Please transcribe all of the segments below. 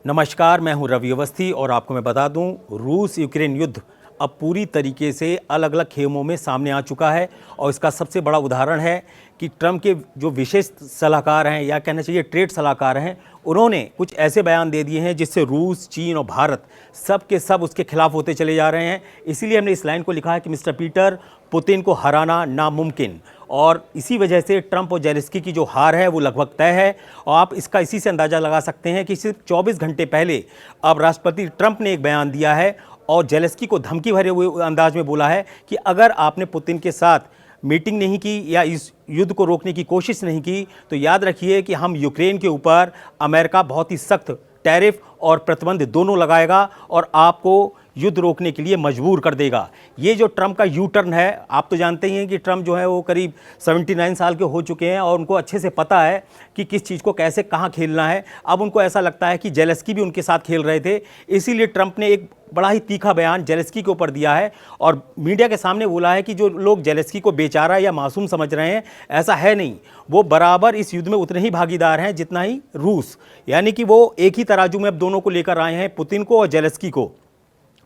नमस्कार, मैं हूं रवि अवस्थी और आपको मैं बता दूं, रूस यूक्रेन युद्ध अब पूरी तरीके से अलग अलग खेमों में सामने आ चुका है। और इसका सबसे बड़ा उदाहरण है कि ट्रंप के जो विशेष सलाहकार हैं, या कहना चाहिए ट्रेड सलाहकार हैं, उन्होंने कुछ ऐसे बयान दे दिए हैं जिससे रूस, चीन और भारत सब के सब उसके खिलाफ होते चले जा रहे हैं। इसीलिए हमने इस लाइन को लिखा है कि मिस्टर पीटर, पुतिन को हराना नामुमकिन। और इसी वजह से ट्रंप और जेलेंस्की की जो हार है वो लगभग तय है। और आप इसका इसी से अंदाज़ा लगा सकते हैं कि सिर्फ 24 घंटे पहले अब राष्ट्रपति ट्रंप ने एक बयान दिया है और जेलेंस्की को धमकी भरे हुए अंदाज में बोला है कि अगर आपने पुतिन के साथ मीटिंग नहीं की या इस युद्ध को रोकने की कोशिश नहीं की तो याद रखिए कि हम यूक्रेन के ऊपर अमेरिका बहुत ही सख्त टैरिफ और प्रतिबंध दोनों लगाएगा और आपको युद्ध रोकने के लिए मजबूर कर देगा। ये जो ट्रंप का यू टर्न है, आप तो जानते ही हैं कि ट्रंप जो है वो करीब 79 साल के हो चुके हैं और उनको अच्छे से पता है कि किस चीज़ को कैसे कहाँ खेलना है। अब उनको ऐसा लगता है कि जेलेंस्की भी उनके साथ खेल रहे थे, इसीलिए ट्रंप ने एक बड़ा ही तीखा बयान जेलेंस्की के ऊपर दिया है और मीडिया के सामने बोला है कि जो लोग जेलेंस्की को बेचारा या मासूम समझ रहे हैं, ऐसा है नहीं। वो बराबर इस युद्ध में उतने ही भागीदार हैं जितना ही रूस, यानी कि वो एक ही तराजू में अब दोनों को लेकर आए हैं, पुतिन को और जेलेंस्की को।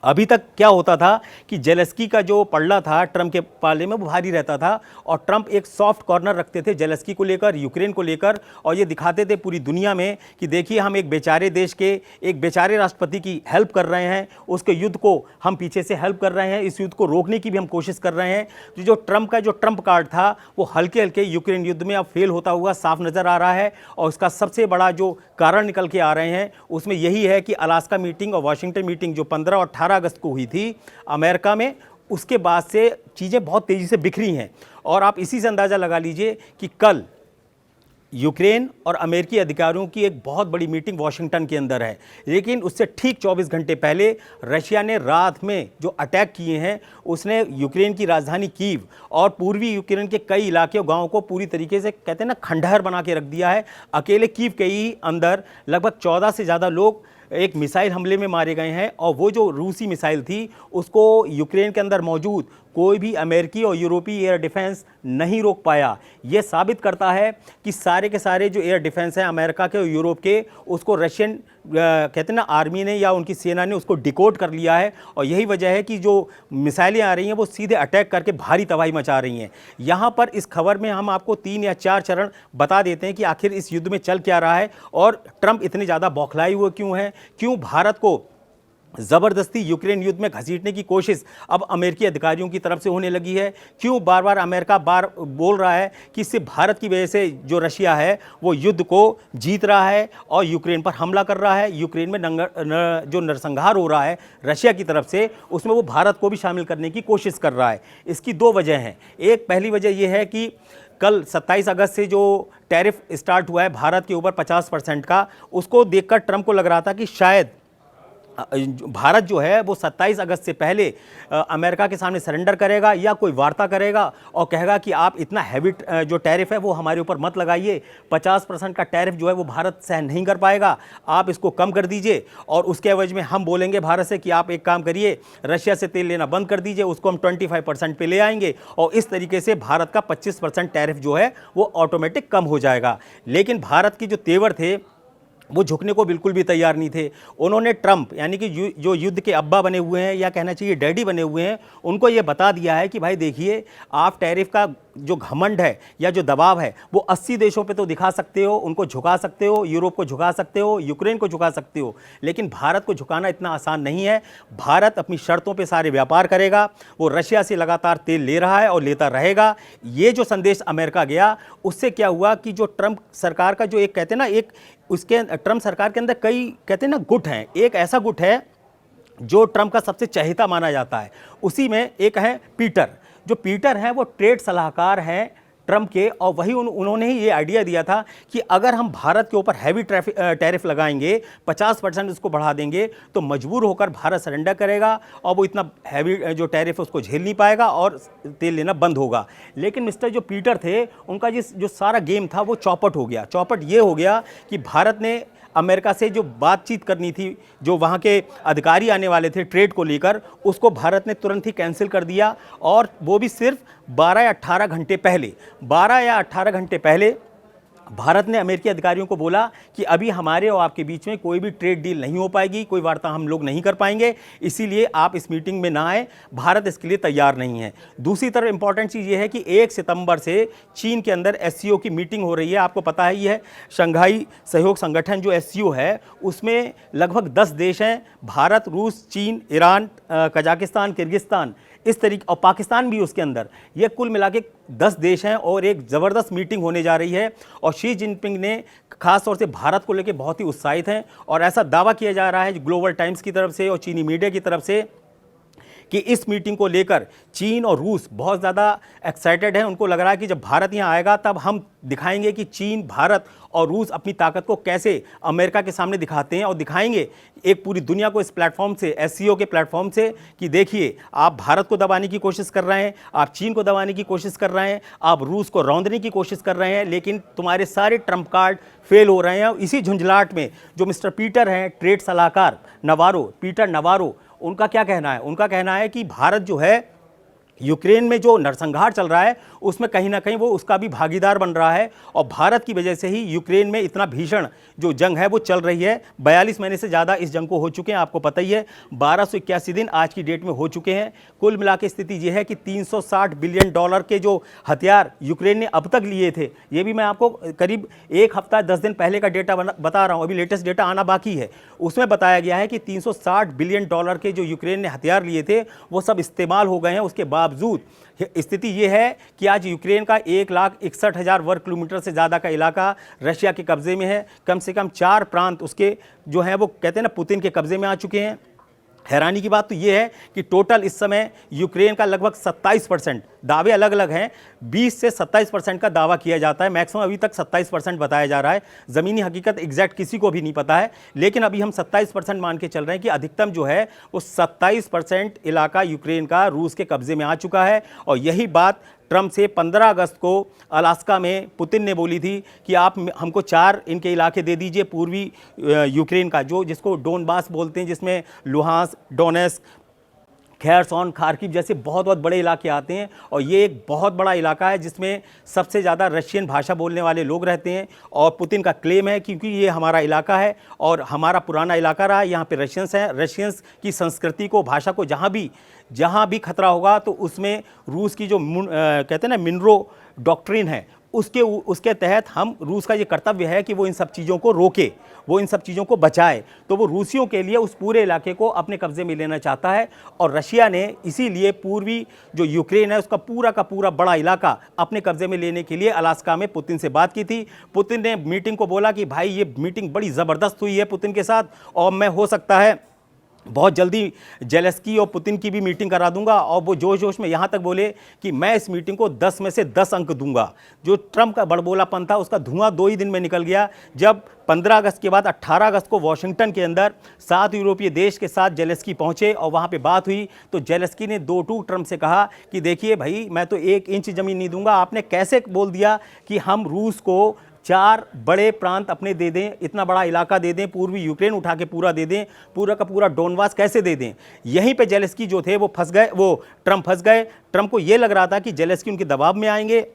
अभी तक क्या होता था कि जेलेंस्की का जो पलड़ा था ट्रंप के पाले में वो भारी रहता था और ट्रंप एक सॉफ्ट कॉर्नर रखते थे जेलेंस्की को लेकर, यूक्रेन को लेकर, और ये दिखाते थे पूरी दुनिया में कि देखिए हम एक बेचारे देश के एक बेचारे राष्ट्रपति की हेल्प कर रहे हैं, उसके युद्ध को हम पीछे से हेल्प कर रहे हैं, इस युद्ध को रोकने की भी हम कोशिश कर रहे हैं। तो जो ट्रंप का जो ट्रंप कार्ड था वो हल्के हल्के यूक्रेन युद्ध में अब फेल होता हुआ साफ नज़र आ रहा है। और इसका सबसे बड़ा जो कारण निकल के आ रहे हैं उसमें यही है कि अलास्का मीटिंग और वाशिंगटन मीटिंग जो 15 और 18 अगस्त को हुई थी अमेरिका में, उसके बाद से चीज़ें बहुत तेज़ी से बिखरी हैं। और आप इसी से अंदाज़ा लगा लीजिए कि कल यूक्रेन और अमेरिकी अधिकारियों की एक बहुत बड़ी मीटिंग वाशिंगटन के अंदर है, लेकिन उससे ठीक 24 घंटे पहले रशिया ने रात में जो अटैक किए हैं उसने यूक्रेन की राजधानी कीव और पूर्वी यूक्रेन के कई इलाके और गांवों को पूरी तरीके से कहते हैं ना खंडहर बना के रख दिया है। अकेले कीव के ही अंदर लगभग 14 से ज़्यादा लोग एक मिसाइल हमले में मारे गए हैं और वो जो रूसी मिसाइल थी उसको यूक्रेन के अंदर मौजूद कोई भी अमेरिकी और यूरोपीय एयर डिफेंस नहीं रोक पाया। ये साबित करता है कि सारे के सारे जो एयर डिफेंस हैं अमेरिका के और यूरोप के, उसको रशियन कहते हैं ना आर्मी ने या उनकी सेना ने उसको डिकोड कर लिया है। और यही वजह है कि जो मिसाइलें आ रही हैं वो सीधे अटैक करके भारी तबाही मचा रही हैं। यहाँ पर इस खबर में हम आपको 3 या 4 चरण बता देते हैं कि आखिर इस युद्ध में चल क्या रहा है और ट्रंप इतने ज़्यादा बौखलाए हुए क्यों हैं, क्यों भारत को ज़बरदस्ती यूक्रेन युद्ध में घसीटने की कोशिश अब अमेरिकी अधिकारियों की तरफ से होने लगी है, क्यों बार बार अमेरिका बोल रहा है कि सिर्फ भारत की वजह से जो रशिया है वो युद्ध को जीत रहा है और यूक्रेन पर हमला कर रहा है। यूक्रेन में जो नरसंहार हो रहा है रशिया की तरफ से, उसमें वो भारत को भी शामिल करने की कोशिश कर रहा है। इसकी 2 वजह हैं। एक पहली वजह यह है कि कल 27 अगस्त से जो टैरिफ स्टार्ट हुआ है भारत के ऊपर 50% का, उसको देखकर ट्रंप को लग रहा था कि शायद भारत जो है वो 27 अगस्त से पहले अमेरिका के सामने सरेंडर करेगा या कोई वार्ता करेगा और कहेगा कि आप इतना हैवी जो टैरिफ है वो हमारे ऊपर मत लगाइए, 50% का टैरिफ जो है वो भारत सहन नहीं कर पाएगा, आप इसको कम कर दीजिए और उसके एवज में हम बोलेंगे भारत से कि आप एक काम करिए, रशिया से तेल लेना बंद कर दीजिए, उसको हम 25% पे ले आएंगे और इस तरीके से भारत का 25% टैरिफ जो है वो ऑटोमेटिक कम हो जाएगा। लेकिन भारत के जो तेवर थे वो झुकने को बिल्कुल भी तैयार नहीं थे। उन्होंने ट्रंप यानी कि जो युद्ध के अब्बा बने हुए हैं या कहना चाहिए डैडी बने हुए हैं, उनको ये बता दिया है कि भाई देखिए, आप टैरिफ का जो घमंड है या जो दबाव है वो 80 देशों पे तो दिखा सकते हो, उनको झुका सकते हो, यूरोप को झुका सकते हो, यूक्रेन को झुका सकते हो, लेकिन भारत को झुकाना इतना आसान नहीं है। भारत अपनी शर्तों पे सारे व्यापार करेगा, वो रशिया से लगातार तेल ले रहा है और लेता रहेगा। ये जो संदेश अमेरिका गया, उससे क्या हुआ कि जो ट्रंप सरकार का जो एक कहते हैं ना, एक उसके ट्रंप सरकार के अंदर कई कहते हैं ना गुट हैं। एक ऐसा गुट है जो ट्रंप का सबसे चहेता माना जाता है, उसी में एक है पीटर। जो पीटर हैं वो ट्रेड सलाहकार हैं ट्रंप के और वही उन्होंने ही ये आइडिया दिया था कि अगर हम भारत के ऊपर हैवी टैरिफ लगाएंगे, 50% उसको बढ़ा देंगे, तो मजबूर होकर भारत सरेंडर करेगा और वो इतना हैवी जो टैरिफ है उसको झेल नहीं पाएगा और तेल लेना बंद होगा। लेकिन मिस्टर जो पीटर थे, उनका जो सारा गेम था वो चौपट हो गया। चौपट ये हो गया कि भारत ने अमेरिका से जो बातचीत करनी थी, जो वहाँ के अधिकारी आने वाले थे ट्रेड को लेकर, उसको भारत ने तुरंत ही कैंसिल कर दिया और वो भी सिर्फ 12 या 18 घंटे पहले भारत ने अमेरिकी अधिकारियों को बोला कि अभी हमारे और आपके बीच में कोई भी ट्रेड डील नहीं हो पाएगी, कोई वार्ता हम लोग नहीं कर पाएंगे, इसीलिए आप इस मीटिंग में ना आए, भारत इसके लिए तैयार नहीं है। दूसरी तरफ इंपॉर्टेंट चीज़ ये है कि 1 सितंबर से चीन के अंदर एससीओ की मीटिंग हो रही है। आपको पता है, ये है शंघाई सहयोग संगठन जो एससीओ है, उसमें लगभग 10 देश हैं, भारत, रूस, चीन, ईरान, कजाकिस्तान, किर्गिस्तान, इस तरीके, और पाकिस्तान भी उसके अंदर। ये कुल मिला के 10 देश हैं और एक ज़बरदस्त मीटिंग होने जा रही है। और शी जिनपिंग ने खास तौर से भारत को लेकर बहुत ही उत्साहित हैं और ऐसा दावा किया जा रहा है ग्लोबल टाइम्स की तरफ से और चीनी मीडिया की तरफ से कि इस मीटिंग को लेकर चीन और रूस बहुत ज़्यादा एक्साइटेड हैं। उनको लग रहा है कि जब भारत यहाँ आएगा तब हम दिखाएंगे कि चीन, भारत और रूस अपनी ताकत को कैसे अमेरिका के सामने दिखाते हैं, और दिखाएंगे एक पूरी दुनिया को इस प्लेटफॉर्म से, एससीओ के प्लेटफॉर्म से, कि देखिए आप भारत को दबाने की कोशिश कर रहे हैं, आप चीन को दबाने की कोशिश कर रहे हैं, आप रूस को रौंदने की कोशिश कर रहे हैं, लेकिन तुम्हारे सारे ट्रम्प कार्ड फेल हो रहे हैं। इसी झुंझलाहट में जो मिस्टर पीटर हैं, ट्रेड सलाहकार नवारो, पीटर नवारो, उनका क्या कहना है? उनका कहना है कि भारत जो है यूक्रेन में जो नरसंहार चल रहा है उसमें कहीं ना कहीं वो उसका भी भागीदार बन रहा है, और भारत की वजह से ही यूक्रेन में इतना भीषण जो जंग है वो चल रही है। 42 महीने से ज़्यादा इस जंग को हो चुके हैं, आपको पता ही है, 1281 दिन आज की डेट में हो चुके हैं। कुल मिला के स्थिति ये है कि 360 बिलियन डॉलर के जो हथियार यूक्रेन ने अब तक लिए थे, ये भी मैं आपको करीब 1 हफ्ता 10 दिन पहले का डेटा बता रहा हूँ, अभी लेटेस्ट डेटा आना बाकी है। उसमें बताया गया है कि 360 बिलियन डॉलर के जो यूक्रेन ने हथियार लिए थे वो सब इस्तेमाल हो गए हैं। उसके बावजूद स्थिति ये है कि आज यूक्रेन का 1,61,000 वर्ग किलोमीटर से ज़्यादा का इलाका रशिया के कब्जे में है। कम से कम 4 प्रांत उसके जो हैं वो कहते हैं ना पुतिन के कब्जे में आ चुके हैं। हैरानी की बात तो ये है कि टोटल इस समय यूक्रेन का लगभग 27%, दावे अलग अलग हैं, 20 से 27% का दावा किया जाता है, मैक्सिमम अभी तक 27% बताया जा रहा है। ज़मीनी हकीकत एग्जैक्ट किसी को भी नहीं पता है, लेकिन अभी हम 27% मान के चल रहे हैं कि अधिकतम जो है वो 27% इलाका यूक्रेन का रूस के कब्जे में आ चुका है। और यही बात ट्रंप से 15 अगस्त को अलास्का में पुतिन ने बोली थी कि आप हमको 4 इनके इलाके दे दीजिए पूर्वी यूक्रेन का, जो जिसको डोनबास बोलते हैं, जिसमें लुहांस, डोनेस्क, खैरसॉन, खार्किव जैसे बहुत बहुत बड़े इलाके आते हैं। और ये एक बहुत बड़ा इलाका है जिसमें सबसे ज़्यादा रशियन भाषा बोलने वाले लोग रहते हैं। और पुतिन का क्लेम है क्योंकि ये हमारा इलाका है और हमारा पुराना इलाका रहा है, यहाँ पे रशियंस हैं, रशियंस की संस्कृति को, भाषा को जहाँ भी खतरा होगा तो उसमें रूस की जो कहते हैं ना मिनरो डॉक्ट्रिन है, उसके तहत हम, रूस का ये कर्तव्य है कि वो इन सब चीज़ों को रोके, वो इन सब चीज़ों को बचाए। तो वो रूसियों के लिए उस पूरे इलाके को अपने कब्जे में लेना चाहता है। और रशिया ने इसीलिए पूर्वी जो यूक्रेन है उसका पूरा का पूरा बड़ा इलाका अपने कब्जे में लेने के लिए अलास्का में पुतिन से बात की थी। पुतिन ने मीटिंग को बोला कि भाई ये मीटिंग बड़ी ज़बरदस्त हुई है पुतिन के साथ, और मैं हो सकता है बहुत जल्दी जेलेंस्की और पुतिन की भी मीटिंग करा दूंगा। और वो जोश जोश में यहाँ तक बोले कि मैं इस मीटिंग को 10 में से 10 अंक दूंगा। जो ट्रंप का बड़बोलापन था उसका धुआं 2 ही दिन में निकल गया, जब 15 अगस्त के बाद 18 अगस्त को वॉशिंगटन के अंदर 7 यूरोपीय देश के साथ जेलेंस्की पहुंचे और वहाँ पे बात हुई। तो जेलेंस्की ने 2-2 ट्रंप से कहा कि देखिए भाई, मैं तो 1 इंच ज़मीन नहीं दूंगा। आपने कैसे बोल दिया कि हम रूस को 4 बड़े प्रांत अपने दे दें, इतना बड़ा इलाका दे दें, पूर्वी यूक्रेन उठा के पूरा दे दें, पूरा का पूरा डोनबास कैसे दे दें? यहीं पे जेलेंस्की जो थे वो फंस गए, वो ट्रंप फंस गए। ट्रंप को ये लग रहा था कि जेलेंस्की उनके दबाव में आएंगे।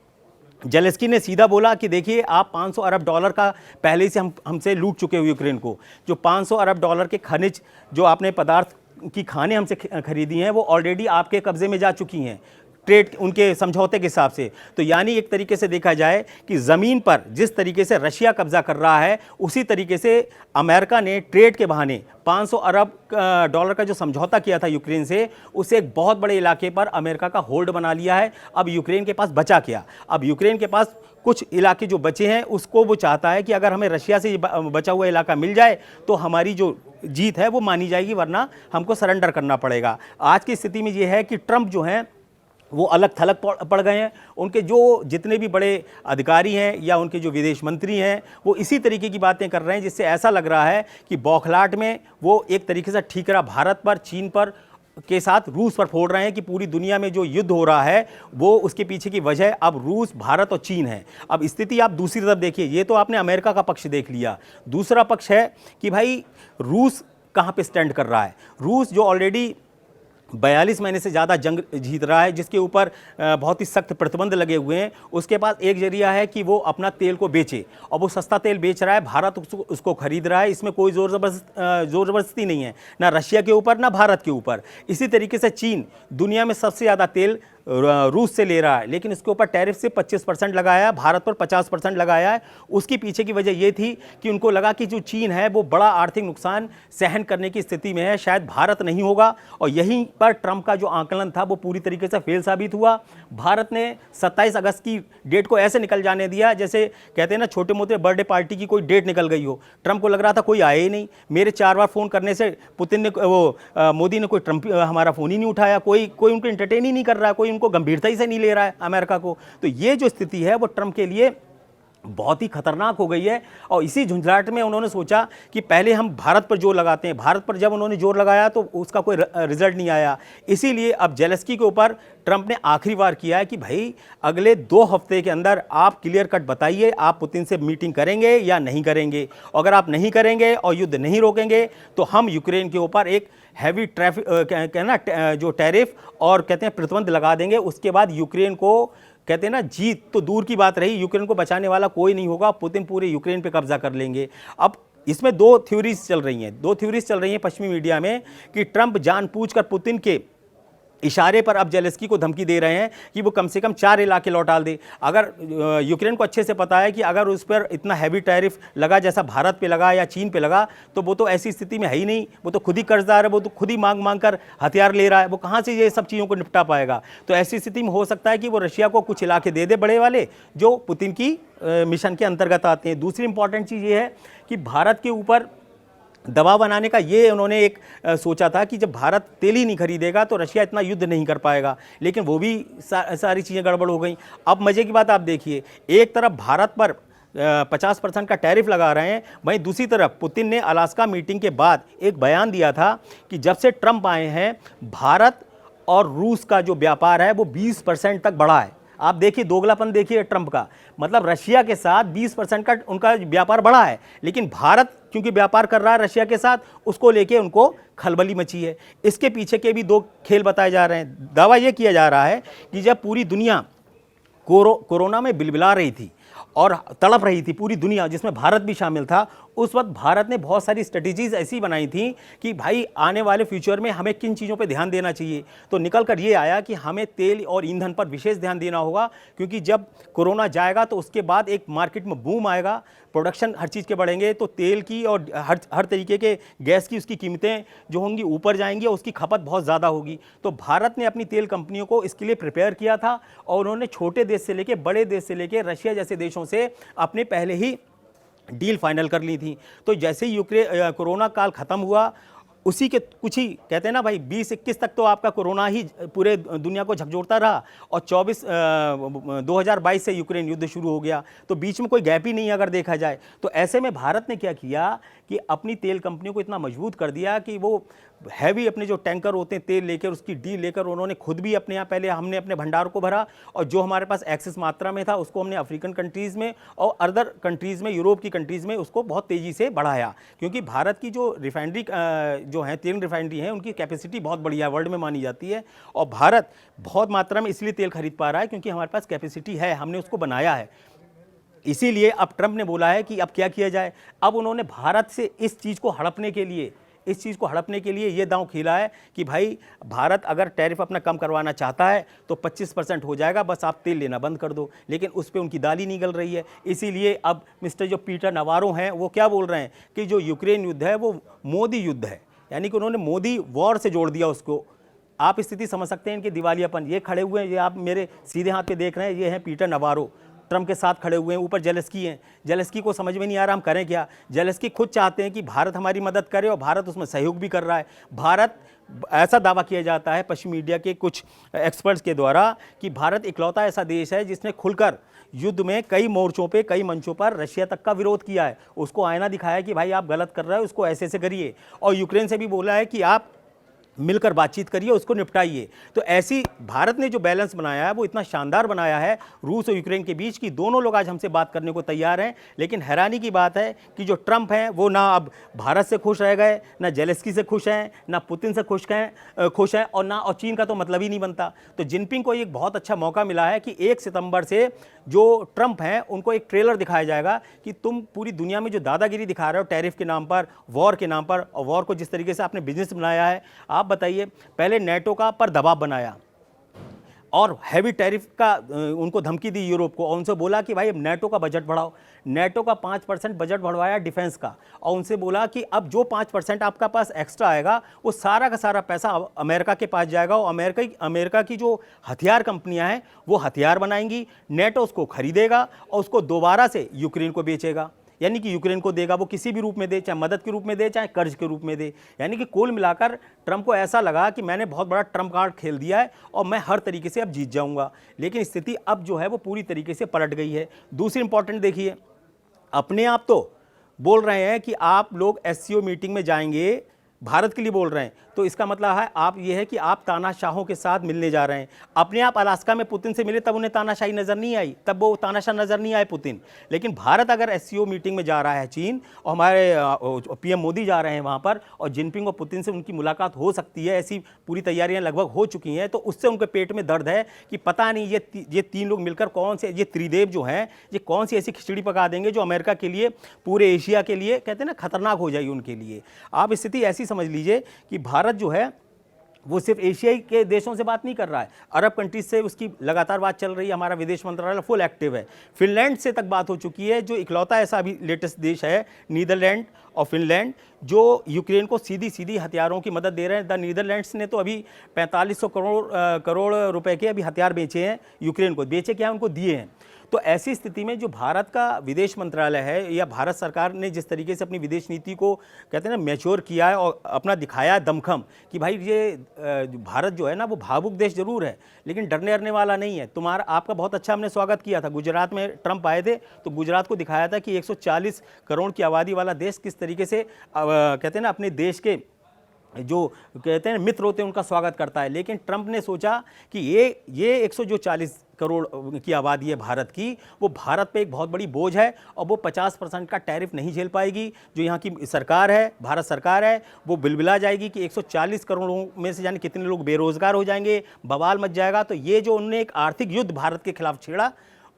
जेलेंस्की ने सीधा बोला कि देखिए आप 500 अरब डॉलर का पहले ही से हमसे लूट चुके हो यूक्रेन को। जो 500 अरब डॉलर के खनिज जो आपने पदार्थ की खाने हमसे खरीदी हैं वो ऑलरेडी आपके कब्जे में जा चुकी हैं ट्रेड उनके समझौते के हिसाब से। तो यानी एक तरीके से देखा जाए कि ज़मीन पर जिस तरीके से रशिया कब्जा कर रहा है, उसी तरीके से अमेरिका ने ट्रेड के बहाने 500 अरब डॉलर का जो समझौता किया था यूक्रेन से, उसे एक बहुत बड़े इलाके पर अमेरिका का होल्ड बना लिया है। अब यूक्रेन के पास बचा क्या? अब यूक्रेन के पास कुछ इलाके जो बचे हैं उसको वो चाहता है कि अगर हमें रशिया से बचा हुआ इलाका मिल जाए तो हमारी जो जीत है वो मानी जाएगी, वरना हमको सरेंडर करना पड़ेगा। आज की स्थिति में ये है कि ट्रंप जो हैं वो अलग थलग पड़ गए हैं। उनके जो जितने भी बड़े अधिकारी हैं या उनके जो विदेश मंत्री हैं वो इसी तरीके की बातें कर रहे हैं, जिससे ऐसा लग रहा है कि बौखलाहट में वो एक तरीके से ठीकरा भारत पर, चीन पर के साथ रूस पर फोड़ रहे हैं कि पूरी दुनिया में जो युद्ध हो रहा है वो उसके पीछे की वजह अब रूस, भारत और चीन है। अब स्थिति आप दूसरी तरफ देखिए, ये तो आपने अमेरिका का पक्ष देख लिया, दूसरा पक्ष है कि भाई रूस कहाँ पे स्टैंड कर रहा है। रूस जो ऑलरेडी 42 महीने से ज़्यादा जंग जीत रहा है, जिसके ऊपर बहुत ही सख्त प्रतिबंध लगे हुए हैं। उसके पास एक जरिया है कि वो अपना तेल को बेचे, और वो सस्ता तेल बेच रहा है, भारत उसको खरीद रहा है। इसमें कोई जोर जबरदस्ती नहीं है, ना रशिया के ऊपर ना भारत के ऊपर। इसी तरीके से चीन दुनिया में सबसे ज़्यादा तेल रूस से ले रहा है, लेकिन इसके ऊपर टैरिफ से 25% लगाया है, भारत पर 50% लगाया है। उसकी पीछे की वजह ये थी कि उनको लगा कि जो चीन है वो बड़ा आर्थिक नुकसान सहन करने की स्थिति में है, शायद भारत नहीं होगा। और यहीं पर ट्रंप का जो आकलन था वो पूरी तरीके से फेल साबित हुआ। भारत ने 27 अगस्त की डेट को ऐसे निकल जाने दिया जैसे कहते हैं ना, छोटे मोटे बर्थडे पार्टी की कोई डेट निकल गई हो। ट्रंप को लग रहा था कोई आए ही नहीं। मेरे 4 बार फ़ोन करने से पुतिन ने मोदी ने कोई ट्रंप हमारा फ़ोन ही नहीं उठाया, कोई उनको एंटरटेन ही नहीं कर रहा है, कोई उनको गंभीरता ही से नहीं ले रहा है अमेरिका को। तो ये जो स्थिति है वो ट्रंप के लिए बहुत ही खतरनाक हो गई है। और इसी झुंझलाहट में उन्होंने सोचा कि पहले हम भारत पर जोर लगाते हैं। भारत पर जब उन्होंने जोर लगाया तो उसका कोई रिजल्ट नहीं आया। इसीलिए अब जेलेंस्की के ऊपर ट्रंप ने आखिरी बार किया है कि भाई अगले 2 हफ्ते के अंदर आप क्लियर कट बताइए, आप पुतिन से मीटिंग करेंगे या नहीं करेंगे। अगर आप नहीं करेंगे और युद्ध नहीं रोकेंगे तो हम यूक्रेन के ऊपर एक हैवी ट्रैफिक कहना जो टैरिफ और कहते हैं प्रतिबंध लगा देंगे। उसके बाद यूक्रेन को कहते हैं ना, जीत तो दूर की बात रही, यूक्रेन को बचाने वाला कोई नहीं होगा, पुतिन पूरे यूक्रेन पे कब्जा कर लेंगे। अब इसमें 2 थ्योरीज चल रही हैं पश्चिमी मीडिया में कि ट्रंप जानबूझकर पुतिन के इशारे पर अब जेलेंस्की को धमकी दे रहे हैं कि वो कम से कम 4 इलाके लौटा दे। अगर यूक्रेन को अच्छे से पता है कि अगर उस पर इतना हैवी टैरिफ लगा जैसा भारत पे लगा या चीन पे लगा, तो वो तो ऐसी स्थिति में है ही नहीं। वो तो खुद ही कर्जदार है, वो तो खुद ही मांग कर हथियार ले रहा है, वो कहाँ से ये सब चीज़ों को निपटा पाएगा। तो ऐसी स्थिति में हो सकता है कि वो रशिया को कुछ इलाके दे दे बड़े वाले, जो पुतिन की मिशन के अंतर्गत आते हैं। दूसरी इंपॉर्टेंट चीज़ ये है कि भारत के ऊपर दबाव बनाने का ये उन्होंने एक सोचा था कि जब भारत तेल ही नहीं खरीदेगा तो रशिया इतना युद्ध नहीं कर पाएगा, लेकिन वो भी सारी चीज़ें गड़बड़ हो गई। अब मज़े की बात आप देखिए, एक तरफ भारत पर 50% का टैरिफ लगा रहे हैं, वहीं दूसरी तरफ पुतिन ने अलास्का मीटिंग के बाद एक बयान दिया था कि जब से ट्रंप आए हैं भारत और रूस का जो व्यापार है वो 20% तक बढ़ा है। आप देखिए दोगलापन, देखिए ट्रंप का, मतलब रशिया के साथ 20% का उनका व्यापार बढ़ा है, लेकिन भारत क्योंकि व्यापार कर रहा है रशिया के साथ, उसको लेके उनको खलबली मची है। इसके पीछे के भी 2 खेल बताए जा रहे हैं। दावा यह किया जा रहा है कि जब पूरी दुनिया कोरोना में बिलबिला रही थी और तड़प रही थी पूरी दुनिया, जिसमें भारत भी शामिल था, उस वक्त भारत ने बहुत सारी स्ट्रेटजीज ऐसी बनाई थी कि भाई आने वाले फ्यूचर में हमें किन चीज़ों पे ध्यान देना चाहिए। तो निकल कर ये आया कि हमें तेल और ईंधन पर विशेष ध्यान देना होगा, क्योंकि जब कोरोना जाएगा तो उसके बाद एक मार्केट में बूम आएगा, प्रोडक्शन हर चीज़ के बढ़ेंगे, तो तेल की और हर तरीके के गैस की उसकी कीमतें जो होंगी ऊपर जाएंगी और उसकी खपत बहुत ज़्यादा होगी। तो भारत ने अपनी तेल कंपनियों को इसके लिए प्रिपेयर किया था और उन्होंने छोटे देश से लेकर बड़े देश से लेकर रशिया जैसे देशों से अपने पहले ही डील फाइनल कर ली थी। तो जैसे ही कोरोना काल ख़त्म हुआ, उसी के कुछ ही कहते हैं ना भाई 20-21 तक तो आपका कोरोना ही पूरे दुनिया को झकझोरता रहा और 2022 से यूक्रेन युद्ध शुरू हो गया, तो बीच में कोई गैप ही नहीं अगर देखा जाए। तो ऐसे में भारत ने क्या किया कि अपनी तेल कंपनियों को इतना मजबूत कर दिया कि वो हैवी अपने जो टैंकर होते हैं तेल लेकर, उसकी डील लेकर उन्होंने खुद भी अपने यहाँ पहले हमने अपने भंडार को भरा, और जो हमारे पास एक्सेस मात्रा में था उसको हमने अफ्रीकन कंट्रीज़ में और अदर कंट्रीज़ में, यूरोप की कंट्रीज़ में उसको बहुत तेज़ी से बढ़ाया। क्योंकि भारत की जो रिफाइनरी जो है तेल रिफाइनरी है उनकी कैपेसिटी बहुत बढ़िया वर्ल्ड में मानी जाती है, और भारत बहुत मात्रा में इसलिए तेल खरीद पा रहा है क्योंकि हमारे पास कैपेसिटी है, हमने उसको बनाया है। इसीलिए अब ट्रंप ने बोला है कि अब क्या किया जाए। अब उन्होंने भारत से इस चीज़ को हड़पने के लिए ये दांव खेला है कि भाई भारत अगर टैरिफ अपना कम करवाना चाहता है तो 25% हो जाएगा, बस आप तेल लेना बंद कर दो। लेकिन उस पर उनकी दाल ही नहीं गल रही है। इसीलिए अब मिस्टर जो पीटर नवारो हैं वो क्या बोल रहे हैं कि जो यूक्रेन युद्ध है वो मोदी युद्ध है, यानी कि उन्होंने मोदी वॉर से जोड़ दिया उसको। आप स्थिति समझ सकते हैं इनके दिवालियापन। ये खड़े हुए हैं, ये आप मेरे सीधे हाथ पे देख रहे हैं, ये हैं पीटर नवारो, ट्रंप के साथ खड़े हुए हैं। ऊपर जेलेंस्की हैं। जेलेंस्की को समझ में नहीं आ रहा हम करें क्या। जेलेंस्की खुद चाहते हैं कि भारत हमारी मदद करे और भारत उसमें सहयोग भी कर रहा है। भारत, ऐसा दावा किया जाता है पश्चिमी मीडिया के कुछ एक्सपर्ट्स के द्वारा कि भारत इकलौता ऐसा देश है जिसने खुलकर युद्ध में कई मोर्चों पे, कई मंचों पर रशिया तक का विरोध किया है। उसको आईना दिखाया कि भाई आप गलत कर रहे हो, उसको ऐसे ऐसे करिए। और यूक्रेन से भी बोला है कि आप मिलकर बातचीत करिए, उसको निपटाइए। तो ऐसी भारत ने जो बैलेंस बनाया है वो इतना शानदार बनाया है रूस और यूक्रेन के बीच कि दोनों लोग आज हमसे बात करने को तैयार हैं। लेकिन हैरानी की बात है कि जो ट्रंप हैं वो ना अब भारत से खुश रह गए, ना जेलेंस्की से खुश हैं, ना पुतिन से खुश हैं और ना और चीन का तो मतलब ही नहीं बनता। तो जिनपिंग को एक बहुत अच्छा मौका मिला है कि 1 सितंबर से जो ट्रंप हैं उनको एक ट्रेलर दिखाया जाएगा कि तुम पूरी दुनिया में जो दादागिरी दिखा रहे हो टैरिफ के नाम पर, वॉर के नाम पर, और वॉर को जिस तरीके से आपने बिजनेस बनाया है। आप बताइए, पहले नेटो का पर दबाव बनाया और हैवी टैरिफ का उनको धमकी दी यूरोप को, और उनसे बोला कि भाई अब नेटो का बजट बढ़ाओ। नेटो का 5% बजट बढ़वाया डिफेंस का, और उनसे बोला कि अब जो 5% आपका पास एक्स्ट्रा आएगा वो सारा का सारा पैसा अमेरिका के पास जाएगा, और अमेरिका की जो हथियार कंपनियां हैं वो हथियार बनाएंगी, नेटो उसको खरीदेगा और उसको दोबारा से यूक्रेन को बेचेगा। यानी कि यूक्रेन को देगा, वो किसी भी रूप में दे, चाहे मदद के रूप में दे, चाहे कर्ज के रूप में दे। यानी कि कुल मिलाकर ट्रंप को ऐसा लगा कि मैंने बहुत बड़ा ट्रंप कार्ड खेल दिया है और मैं हर तरीके से अब जीत जाऊंगा। लेकिन स्थिति अब जो है वो पूरी तरीके से पलट गई है। दूसरी इंपॉर्टेंट देखिए, अपने आप तो बोल रहे हैं कि आप लोग एससीओ मीटिंग में जाएंगे, भारत के लिए बोल रहे हैं, तो इसका मतलब है आप ये है कि आप तानाशाहों के साथ मिलने जा रहे हैं। अपने आप अलास्का में पुतिन से मिले तब उन्हें तानाशाही नजर नहीं आई, तब वो तानाशाह नजर नहीं आए पुतिन। लेकिन भारत अगर एससीओ मीटिंग में जा रहा है, चीन और हमारे पीएम मोदी जा रहे हैं वहां पर, और जिनपिंग और पुतिन से उनकी मुलाकात हो सकती है, ऐसी पूरी तैयारियां लगभग हो चुकी हैं, तो उससे उनके पेट में दर्द है कि पता नहीं ये 3 लोग मिलकर कौन से, ये त्रिदेव जो हैं, ये कौन सी ऐसी खिचड़ी पका देंगे जो अमेरिका के लिए, पूरे एशिया के लिए कहते हैं ना खतरनाक हो जाएगी उनके लिए। आप स्थिति ऐसी समझ लीजिए कि भारत जो है वो सिर्फ एशियाई के देशों से बात नहीं कर रहा है, अरब कंट्रीज से उसकी लगातार बात चल रही है। हमारा विदेश मंत्रालय फुल एक्टिव है। फिनलैंड से तक बात हो चुकी है, जो इकलौता ऐसा अभी लेटेस्ट देश है, नीदरलैंड और फिनलैंड, जो यूक्रेन को सीधी सीधी हथियारों की मदद दे रहे हैं। द नीदरलैंड्स ने तो अभी 4500 करोड़ रुपए के अभी हथियार बेचे हैं यूक्रेन को। बेचे क्या, उनको दिए हैं। तो ऐसी स्थिति में जो भारत का विदेश मंत्रालय है या भारत सरकार ने जिस तरीके से अपनी विदेश नीति को कहते हैं ना मैच्योर किया है और अपना दिखाया है दमखम कि भाई ये भारत जो है ना वो भावुक देश जरूर है लेकिन डरने डरने वाला नहीं है। आपका बहुत अच्छा हमने स्वागत किया था, गुजरात में ट्रंप आए थे तो गुजरात को दिखाया था कि 140 करोड़ की आबादी वाला देश किस तरीके से कहते हैं ना अपने देश के जो कहते हैं मित्र होते हैं उनका स्वागत करता है। लेकिन ट्रंप ने सोचा कि ये 140 करोड़ की आबादी है भारत की, वो भारत पे एक बहुत बड़ी बोझ है और वो 50% का टैरिफ नहीं झेल पाएगी। जो यहाँ की सरकार है, भारत सरकार है, वो बिलबिला जाएगी कि 140 करोड़ में से जाने कितने लोग बेरोजगार हो जाएंगे, बवाल मच जाएगा। तो ये जो उन्होंने एक आर्थिक युद्ध भारत के खिलाफ छेड़ा,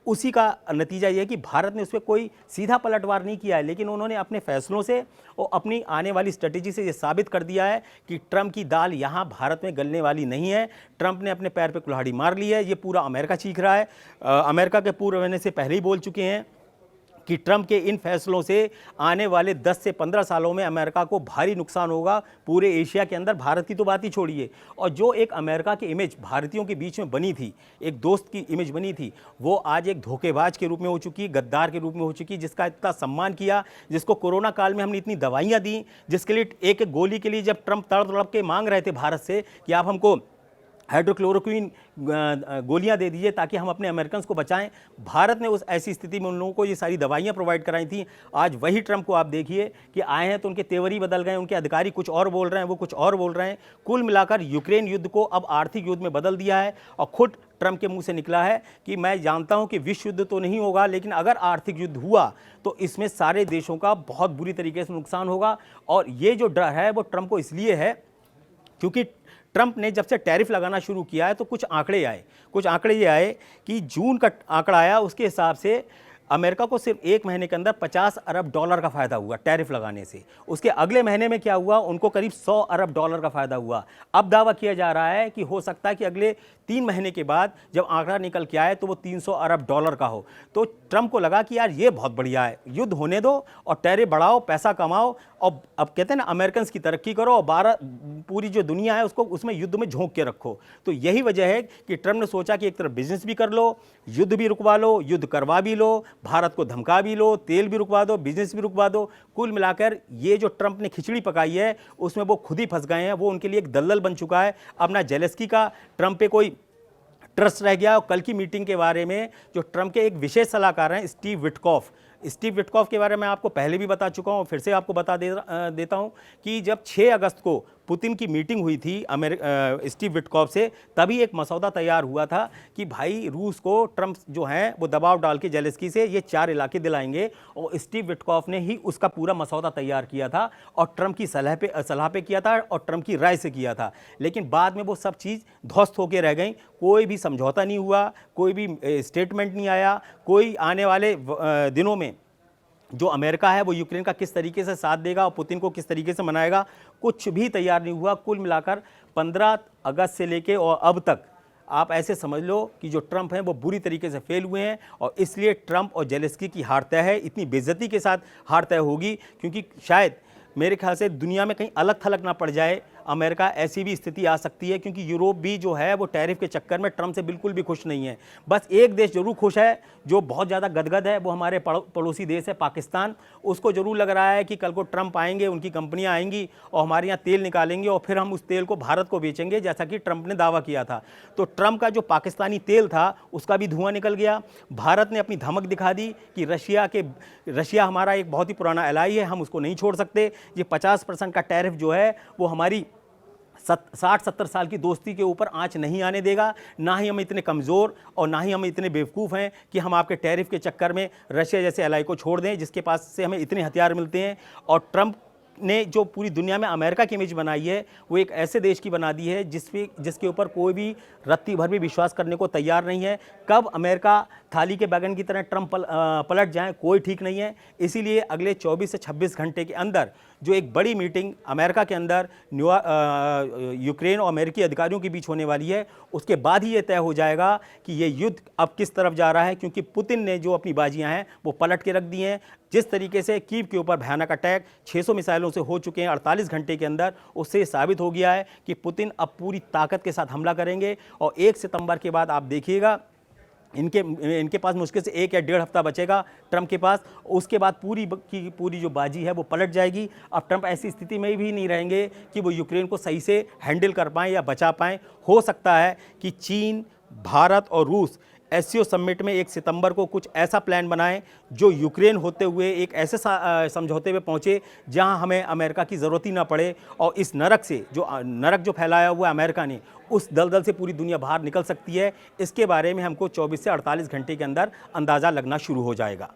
उसी का नतीजा ये है कि भारत ने उस पर कोई सीधा पलटवार नहीं किया है, लेकिन उन्होंने अपने फैसलों से और अपनी आने वाली स्ट्रेटेजी से ये साबित कर दिया है कि ट्रंप की दाल यहाँ भारत में गलने वाली नहीं है। ट्रंप ने अपने पैर पे कुल्हाड़ी मार ली है, ये पूरा अमेरिका चीख रहा है। अमेरिका के पूर्व रहने से पहले ही बोल चुके हैं कि ट्रंप के इन फैसलों से आने वाले 10 से 15 सालों में अमेरिका को भारी नुकसान होगा पूरे एशिया के अंदर। भारत की तो बात ही छोड़िए, और जो एक अमेरिका की इमेज भारतीयों के बीच में बनी थी, एक दोस्त की इमेज बनी थी, वो आज एक धोखेबाज के रूप में हो चुकी, गद्दार के रूप में हो चुकी, जिसका इतना सम्मान किया, जिसको कोरोना काल में हमने इतनी दवाइयाँ दी, जिसके लिए एक एक गोली के लिए जब ट्रंप तड़प के मांग रहे थे भारत से कि आप हमको हाइड्रोक्लोरोक्विन गोलियां दे दीजिए ताकि हम अपने अमेरिकन को बचाएं, भारत ने उस ऐसी स्थिति में उन लोगों को ये सारी दवाइयां प्रोवाइड कराई थी। आज वही ट्रंप को आप देखिए कि आए हैं तो उनके तेवर ही बदल गए, उनके अधिकारी कुछ और बोल रहे हैं, वो कुछ और बोल रहे हैं। कुल मिलाकर यूक्रेन युद्ध को अब आर्थिक युद्ध में बदल दिया है और खुद ट्रंप के मुंह से निकला है कि मैं जानता हूं कि विश्व युद्ध तो नहीं होगा, लेकिन अगर आर्थिक युद्ध हुआ तो इसमें सारे देशों का बहुत बुरी तरीके से नुकसान होगा। और ये जो डर है वो ट्रंप को इसलिए है क्योंकि ट्रंप ने जब से टैरिफ लगाना शुरू किया है तो कुछ आंकड़े ये आए कि जून का आंकड़ा आया, उसके हिसाब से अमेरिका को सिर्फ 1 महीने के अंदर $50 अरब का फायदा हुआ टैरिफ लगाने से। उसके अगले महीने में क्या हुआ, उनको करीब $100 अरब का फायदा हुआ। अब दावा किया जा रहा है कि हो सकता है कि अगले 3 महीने के बाद जब आंकड़ा निकल के आए तो वो $300 अरब का हो। तो ट्रंप को लगा कि यार ये बहुत बढ़िया है, युद्ध होने दो और टैरिफ बढ़ाओ, पैसा कमाओ और अब कहते हैं ना अमेरिकन की तरक्की करो और पूरी जो दुनिया है उसको उसमें युद्ध में झोंक के रखो। तो यही वजह है कि ट्रंप ने सोचा कि एक तरफ बिजनेस भी कर लो, युद्ध भी रुकवा लो, युद्ध करवा भी लो, भारत को धमका भी लो, तेल भी रुकवा दो, बिजनेस भी रुकवा दो। कुल मिलाकर ये जो ट्रंप ने खिचड़ी पकाई है उसमें वो खुद ही फंस गए हैं, वो उनके लिए एक दलदल बन चुका है। अब ना जेलेंस्की का ट्रंप पे कोई ट्रस्ट रह गया। और कल की मीटिंग के बारे में जो ट्रंप के एक विशेष सलाहकार हैं स्टीव विटकॉफ के बारे में आपको पहले भी बता चुका हूं, फिर से आपको बता देता हूं कि जब 6 अगस्त को पुतिन की मीटिंग हुई थी स्टीव विटकॉफ से, तभी एक मसौदा तैयार हुआ था कि भाई रूस को ट्रंप जो हैं वो दबाव डाल के जेलेंस्की से ये 4 इलाके दिलाएंगे, और स्टीव विटकॉफ ने ही उसका पूरा मसौदा तैयार किया था और ट्रंप की सलाह पे किया था और ट्रंप की राय से किया था। लेकिन बाद में वो सब चीज़ ध्वस्त होकर रह गई, कोई भी समझौता नहीं हुआ, कोई भी स्टेटमेंट नहीं आया, कोई आने वाले दिनों में जो अमेरिका है वो यूक्रेन का किस तरीके से साथ देगा और पुतिन को किस तरीके से मनाएगा, कुछ भी तैयार नहीं हुआ। कुल मिलाकर 15 अगस्त से लेके और अब तक आप ऐसे समझ लो कि जो ट्रंप हैं वो बुरी तरीके से फेल हुए हैं, और इसलिए ट्रंप और जेलेंस्की की हार तय है। इतनी बेइज्जती के साथ हार तय होगी, क्योंकि शायद मेरे ख्याल से दुनिया में कहीं अलग थलग ना पड़ जाए अमेरिका, ऐसी भी स्थिति आ सकती है, क्योंकि यूरोप भी जो है वो टैरिफ के चक्कर में ट्रंप से बिल्कुल भी खुश नहीं है। बस एक देश जरूर खुश है जो बहुत ज़्यादा गदगद है, वो हमारे पड़ोसी देश है पाकिस्तान। उसको जरूर लग रहा है कि कल को ट्रंप आएंगे, उनकी कंपनियां आएंगी और हमारे यहाँ तेल निकालेंगे और फिर हम उस तेल को भारत को बेचेंगे, जैसा कि ट्रंप ने दावा किया था। तो ट्रंप का जो पाकिस्तानी तेल था उसका भी धुआं निकल गया। भारत ने अपनी धमक दिखा दी कि रशिया हमारा एक बहुत ही पुराना एलाई है, हम उसको नहीं छोड़ सकते। ये 50% का टैरिफ जो है वो हमारी 60-70 साल की दोस्ती के ऊपर आंच नहीं आने देगा। ना ही हम इतने कमज़ोर और ना ही हम इतने बेवकूफ़ हैं कि हम आपके टैरिफ के चक्कर में रशिया जैसे एलाई को छोड़ दें, जिसके पास से हमें इतने हथियार मिलते हैं। और ट्रंप ने जो पूरी दुनिया में अमेरिका की इमेज बनाई है वो एक ऐसे देश की बना दी है जिसके ऊपर कोई भी रत्ती भर भी विश्वास करने को तैयार नहीं है। कब अमेरिका थाली के बैगन की तरह ट्रंप पलट जाए कोई ठीक नहीं है। इसीलिए अगले 24 से 26 घंटे के अंदर जो एक बड़ी मीटिंग अमेरिका के अंदर यूक्रेन और अमेरिकी अधिकारियों के बीच होने वाली है, उसके बाद ही ये तय हो जाएगा कि ये युद्ध अब किस तरफ जा रहा है, क्योंकि पुतिन ने जो अपनी बाजियां हैं वो पलट के रख दी हैं। जिस तरीके से कीव के ऊपर भयानक अटैक 600 मिसाइलों से हो चुके हैं 48 घंटे के अंदर, उससे साबित हो गया है कि पुतिन अब पूरी ताकत के साथ हमला करेंगे। और 1 सितंबर के बाद आप देखिएगा इनके पास मुश्किल से 1 या 1.5 हफ्ता बचेगा ट्रंप के पास। उसके बाद पूरी की पूरी जो बाजी है वो पलट जाएगी। अब ट्रंप ऐसी स्थिति में भी नहीं रहेंगे कि वो यूक्रेन को सही से हैंडल कर पाएँ या बचा पाएँ। हो सकता है कि चीन, भारत और रूस एससीओ समिट में 1 सितंबर को कुछ ऐसा प्लान बनाएं जो यूक्रेन होते हुए एक ऐसे समझौते पे पहुंचे जहां हमें अमेरिका की ज़रूरत ही ना पड़े, और इस नरक जो फैलाया हुआ है अमेरिका ने, उस दलदल से पूरी दुनिया बाहर निकल सकती है। इसके बारे में हमको 24 से 48 घंटे के अंदर अंदाज़ा लगना शुरू हो जाएगा।